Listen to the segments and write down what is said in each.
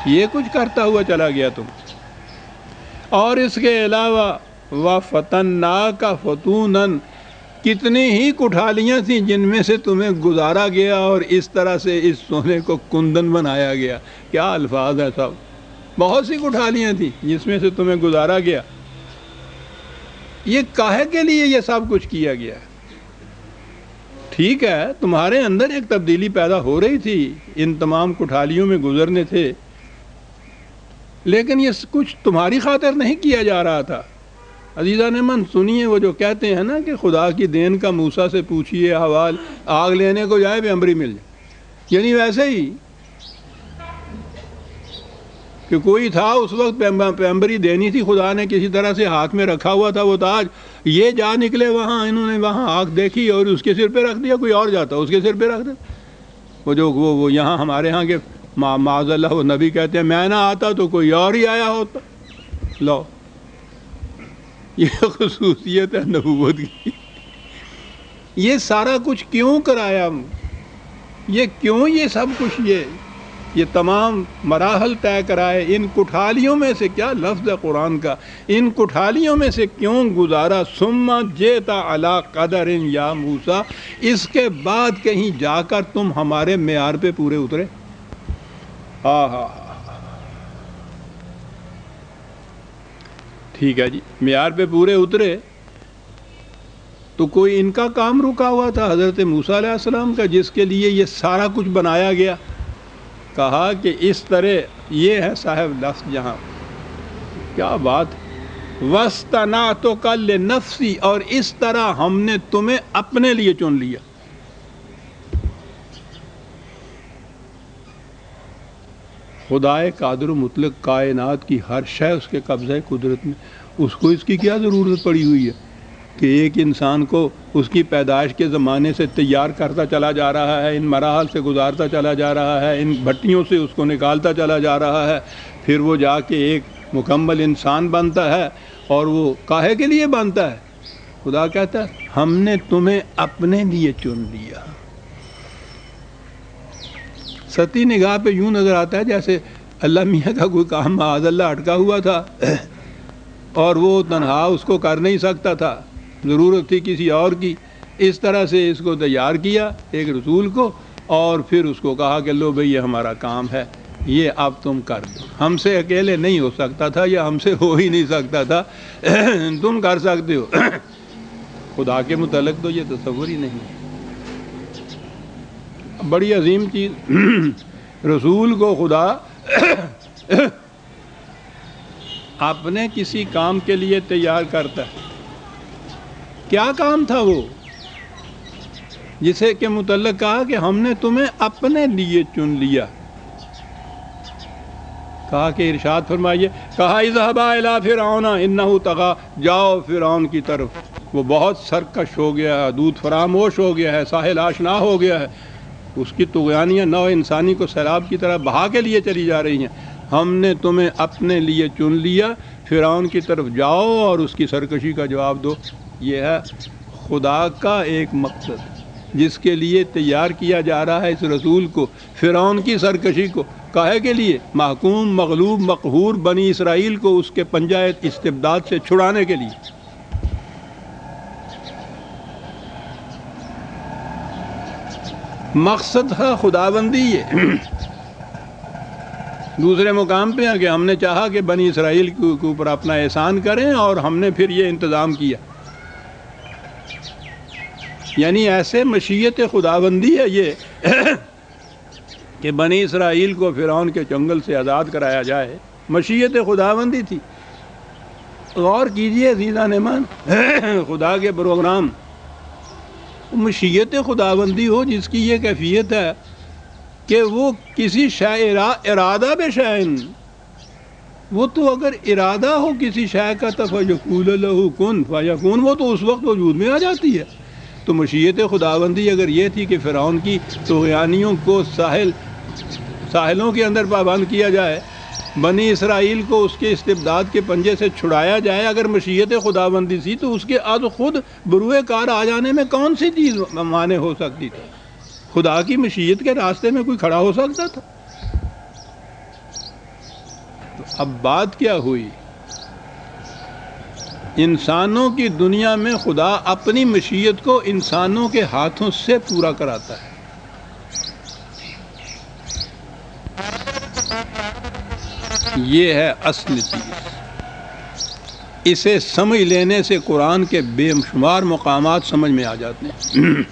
یہ کچھ کرتا ہوا چلا گیا تم. اور اس کے علاوہ وَفَتَنَّاكَ فُتُونًا، کتنی ہی کٹھالیاں تھیں جن میں سے تمہیں گزارا گیا اور اس طرح سے اس سونے کو کندن بنایا گیا. کیا الفاظ ہے صاحب. بہت سی کٹھالیاں تھیں جس میں سے تمہیں گزارا گیا. یہ کاہے کے لیے یہ سب کچھ کیا گیا ہے؟ ٹھیک ہے تمہارے اندر ایک تبدیلی پیدا ہو رہی تھی، ان تمام کٹھالیوں میں گزرنے تھے، لیکن یہ کچھ تمہاری خاطر نہیں کیا جا رہا تھا. عزیزان من سنیے، وہ جو کہتے ہیں نا کہ خدا کی دین کا موسیٰ سے پوچھئے حوال، آگ لینے کو جائے پیمبری مل جائے. یعنی ویسے ہی کہ کوئی تھا اس وقت پیمبری دینی تھی، خدا نے کسی طرح سے ہاتھ میں رکھا ہوا تھا وہ تاج، یہ جا نکلے وہاں، انہوں نے وہاں آگ دیکھی اور اس کے سر پہ رکھ دیا. کوئی اور جاتا اس کے سر پہ رکھ دیا. وہ یہاں ہمارے ہاں کے معاذ اللہ وہ نبی کہتے ہیں میں نہ آتا تو کوئی اور ہی آیا ہوتا. لو یہ خصوصیت ہے نبوت کی. یہ سارا کچھ کیوں کرایا؟ یہ کیوں یہ سب کچھ یہ تمام مراحل طے کرائے؟ ان کٹھالیوں میں سے، کیا لفظ ہے قرآن کا، ان کٹھالیوں میں سے کیوں گزارا؟ ثم جئت علی قدر یا موسیٰ، اس کے بعد کہیں جا کر تم ہمارے معیار پہ پورے اترے. ٹھیک ہے جی، معیار پہ پورے اترے تو کوئی ان کا کام رکا ہوا تھا حضرت موسیٰ علیہ السلام کا، جس کے لیے یہ سارا کچھ بنایا گیا. کہا کہ اس طرح یہ ہے صاحب لفظ یہاں، کیا بات. وَاسْتَنَعْتُكَ لِنَفْسِي، اور اس طرح ہم نے تمہیں اپنے لیے چن لیا. خدائے قادر و مطلق کائنات کی ہر شے اس کے قبضہ قدرت میں، اس کو اس کی کیا ضرورت پڑی ہوئی ہے کہ ایک انسان کو اس کی پیدائش کے زمانے سے تیار کرتا چلا جا رہا ہے، ان مراحل سے گزارتا چلا جا رہا ہے، ان بھٹیوں سے اس کو نکالتا چلا جا رہا ہے، پھر وہ جا کے ایک مکمل انسان بنتا ہے. اور وہ کاہے کے لیے بنتا ہے؟ خدا کہتا ہے ہم نے تمہیں اپنے لیے چن لیا. سطحی نگاہ پہ یوں نظر آتا ہے جیسے اللہ میاں کا کوئی کام معاذ اللہ اٹکا ہوا تھا اور وہ تنہا اس کو کر نہیں سکتا تھا، ضرورت تھی کسی اور کی. اس طرح سے اس کو تیار کیا ایک رسول کو، اور پھر اس کو کہا کہ لو بھئی یہ ہمارا کام ہے، یہ اب تم کر دو. ہم سے اکیلے نہیں ہو سکتا تھا، یا ہم سے ہو ہی نہیں سکتا تھا، تم کر سکتے ہو. خدا کے متعلق تو یہ تصور ہی نہیں. بڑی عظیم چیز، رسول کو خدا اپنے کسی کام کے لیے تیار کرتا ہے. کیا کام تھا وہ جسے کے متعلق کہا کہ ہم نے تمہیں اپنے لیے چن لیا؟ کہا کہ ارشاد فرمائیے، کہا اذهبا الی فرعون انہ طغی، جاؤ فرعون کی طرف، وہ بہت سرکش ہو گیا ہے، دودھ فراموش ہو گیا ہے، ساحل آشنا ہو گیا ہے. اس کی طغیانیاں نو انسانی کو سیلاب کی طرح بہا کے لیے چلی جا رہی ہیں. ہم نے تمہیں اپنے لیے چن لیا، فرعون کی طرف جاؤ اور اس کی سرکشی کا جواب دو. یہ ہے خدا کا ایک مقصد جس کے لیے تیار کیا جا رہا ہے اس رسول کو، فرعون کی سرکشی کو. کاہے کے لیے؟ محکوم مغلوب مقہور بنی اسرائیل کو اس کے پنجہ استبداد سے چھڑانے کے لیے. مقصد ہے خداوندی. یہ دوسرے مقام پہ ہے کہ ہم نے چاہا کہ بنی اسرائیل کے اوپر اپنا احسان کریں اور ہم نے پھر یہ انتظام کیا. یعنی ایسے مشیت خداوندی ہے یہ کہ بنی اسرائیل کو فرعون کے چنگل سے آزاد کرایا جائے. مشیت خداوندی تھی. غور کیجئے عزیزان من، خدا کے پروگرام. مشیت خداوندی ہو جس کی یہ کیفیت ہے کہ وہ کسی شے ارادہ بے شأن، وہ تو اگر ارادہ ہو کسی شے کا تو فیقول لہ کن فیکون، وہ تو اس وقت وجود میں آ جاتی ہے. تو مشیت خداوندی اگر یہ تھی کہ فرعون کی طغیانیوں کو ساحلوں کے اندر پابند کیا جائے، بنی اسرائیل کو اس کے استبداد کے پنجے سے چھڑایا جائے، اگر مشیت خداوندی تھی تو اس کے از خود بروئے کار آ جانے میں کون سی چیز مانع ہو سکتی تھی؟ خدا کی مشیت کے راستے میں کوئی کھڑا ہو سکتا تھا؟ اب بات کیا ہوئی؟ انسانوں کی دنیا میں خدا اپنی مشیت کو انسانوں کے ہاتھوں سے پورا کراتا ہے۔ یہ ہے اصل چیز۔ اسے سمجھ لینے سے قرآن کے بے شمار مقامات سمجھ میں آ جاتے ہیں۔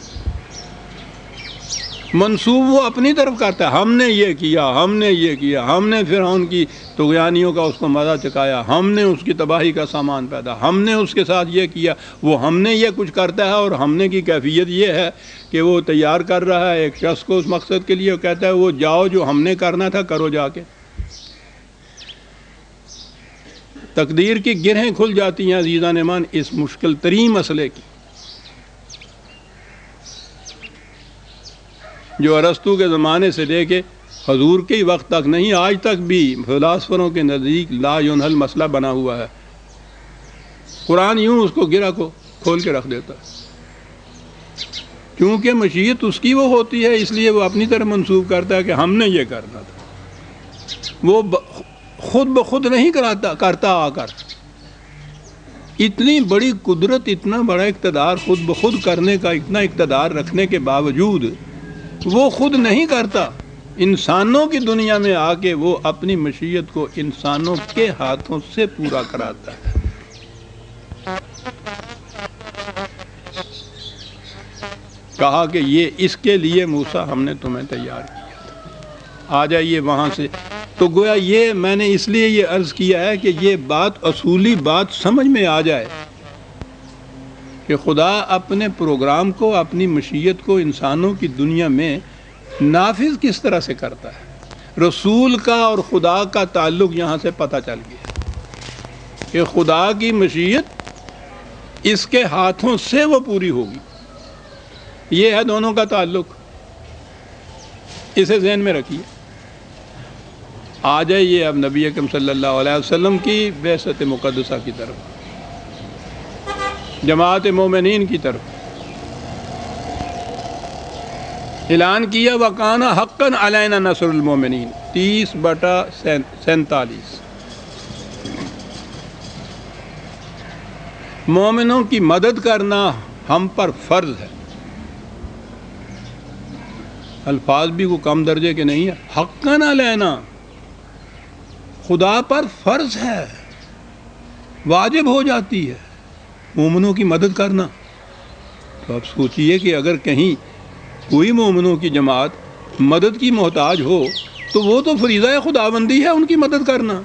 منسوب وہ اپنی طرف کرتا ہے، ہم نے یہ کیا، ہم نے یہ کیا، ہم نے فرعون کی طغیانیوں کا اس کو مزہ چکایا، ہم نے اس کی تباہی کا سامان پیدا، ہم نے اس کے ساتھ یہ کیا، وہ ہم نے یہ کچھ کرتا ہے، اور ہم نے کی کیفیت یہ ہے کہ وہ تیار کر رہا ہے ایک شخص کو اس مقصد کے لیے، وہ کہتا ہے وہ جاؤ جو ہم نے کرنا تھا کرو جا کے۔ تقدیر کی گرہیں کھل جاتی ہیں عزیزان ایمان اس مشکل ترین مسئلے کی، جو ارسطو کے زمانے سے لے کے حضور کے وقت تک نہیں، آج تک بھی فلاسفروں کے نزدیک لا ینحل مسئلہ بنا ہوا ہے۔ قرآن یوں اس کو گرہ کو کھول کے رکھ دیتا ہے، کیونکہ مشیت اس کی وہ ہوتی ہے، اس لیے وہ اپنی طرف منسوب کرتا ہے کہ ہم نے یہ کرنا تھا۔ وہ خود بخود نہیں کرتا آ کر۔ اتنی بڑی قدرت، اتنا بڑا اقتدار خود بخود کرنے کا، اتنا اقتدار رکھنے کے باوجود وہ خود نہیں کرتا، انسانوں کی دنیا میں آ کے وہ اپنی مشیت کو انسانوں کے ہاتھوں سے پورا کراتا ہے۔ کہا کہ یہ اس کے لیے موسیٰ ہم نے تمہیں تیار کیا تھا، آ جائیے وہاں سے۔ تو گویا یہ میں نے اس لیے یہ عرض کیا ہے کہ یہ بات، اصولی بات سمجھ میں آ جائے کہ خدا اپنے پروگرام کو، اپنی مشیت کو انسانوں کی دنیا میں نافذ کس طرح سے کرتا ہے۔ رسول کا اور خدا کا تعلق یہاں سے پتہ چل گیا کہ خدا کی مشیت اس کے ہاتھوں سے وہ پوری ہوگی، یہ ہے دونوں کا تعلق۔ اسے ذہن میں رکھیے۔ آ جائیے اب نبی اکرم صلی اللہ علیہ وسلم کی بعثت مقدسہ کی طرف، جماعت مومنین کی طرف۔ اعلان کیا وَقَانَ حَقًّا عَلَيْنَا نَصْرُ الْمُؤْمِنِينَ 30/47۔ مومنوں کی مدد کرنا ہم پر فرض ہے۔ الفاظ بھی وہ کم درجے کے نہیں ہیں، حقاً علینا، خدا پر فرض ہے، واجب ہو جاتی ہے مومنوں کی مدد کرنا۔ تو اب سوچئے کہ اگر کہیں کوئی مومنوں کی جماعت مدد کی محتاج ہو تو وہ تو فریضہ خداوندی ہے ان کی مدد کرنا۔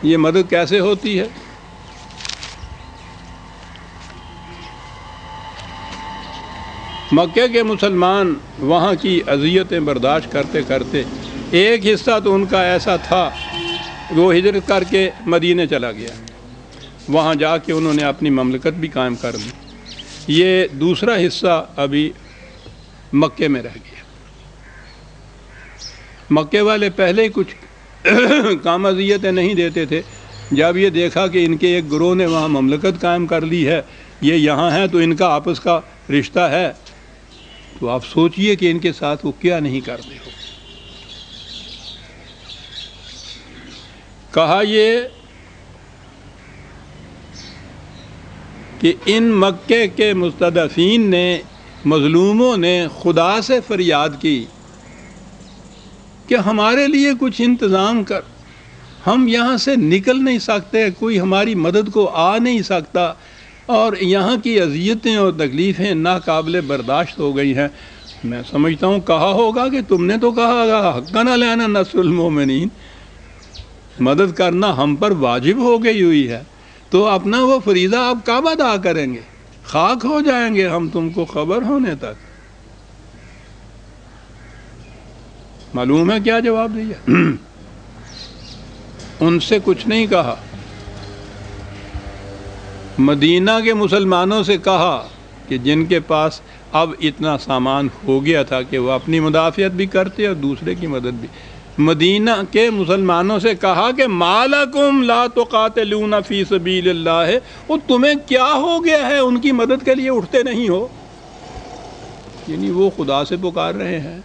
یہ مدد کیسے ہوتی ہے؟ مکے کے مسلمان وہاں کی اذیتیں برداشت کرتے کرتے ایک حصہ تو ان کا ایسا تھا وہ ہجرت کر کے مدینے چلا گیا، وہاں جا کے انہوں نے اپنی مملکت بھی قائم کر لی۔ یہ دوسرا حصہ ابھی مکے میں رہ گیا۔ مکے والے پہلے ہی کچھ کام اذیتیں نہیں دیتے تھے، جب یہ دیکھا کہ ان کے ایک گروہ نے وہاں مملکت قائم کر لی ہے، یہ یہاں ہیں تو ان کا آپس کا رشتہ ہے، تو آپ سوچئے کہ ان کے ساتھ وہ کیا نہیں کرتے ہو۔ کہا یہ کہ ان مکے کے مستضعفین نے، مظلوموں نے خدا سے فریاد کی کہ ہمارے لیے کچھ انتظام کر، ہم یہاں سے نکل نہیں سکتے، کوئی ہماری مدد کو آ نہیں سکتا، اور یہاں کی اذیتیں اور تکلیفیں ناقابل برداشت ہو گئی ہیں۔ میں سمجھتا ہوں کہا ہوگا کہ تم نے تو کہا گا حقاً علینا نصر المومنین، مدد کرنا ہم پر واجب ہو گئی ہوئی ہے، تو اپنا وہ فریضہ آپ کب ادا کریں گے؟ خاک ہو جائیں گے ہم تم کو خبر ہونے تک۔ معلوم ہے کیا جواب دیا؟ ان سے کچھ نہیں کہا، مدینہ کے مسلمانوں سے کہا کہ جن کے پاس اب اتنا سامان ہو گیا تھا کہ وہ اپنی مدافعت بھی کرتے اور دوسرے کی مدد بھی، مدینہ کے مسلمانوں سے کہا کہ مالکم لا تقاتلون فی سبیل اللہ، وہ تمہیں کیا ہو گیا ہے ان کی مدد کے لیے اٹھتے نہیں ہو؟ یعنی وہ خدا سے پکار رہے ہیں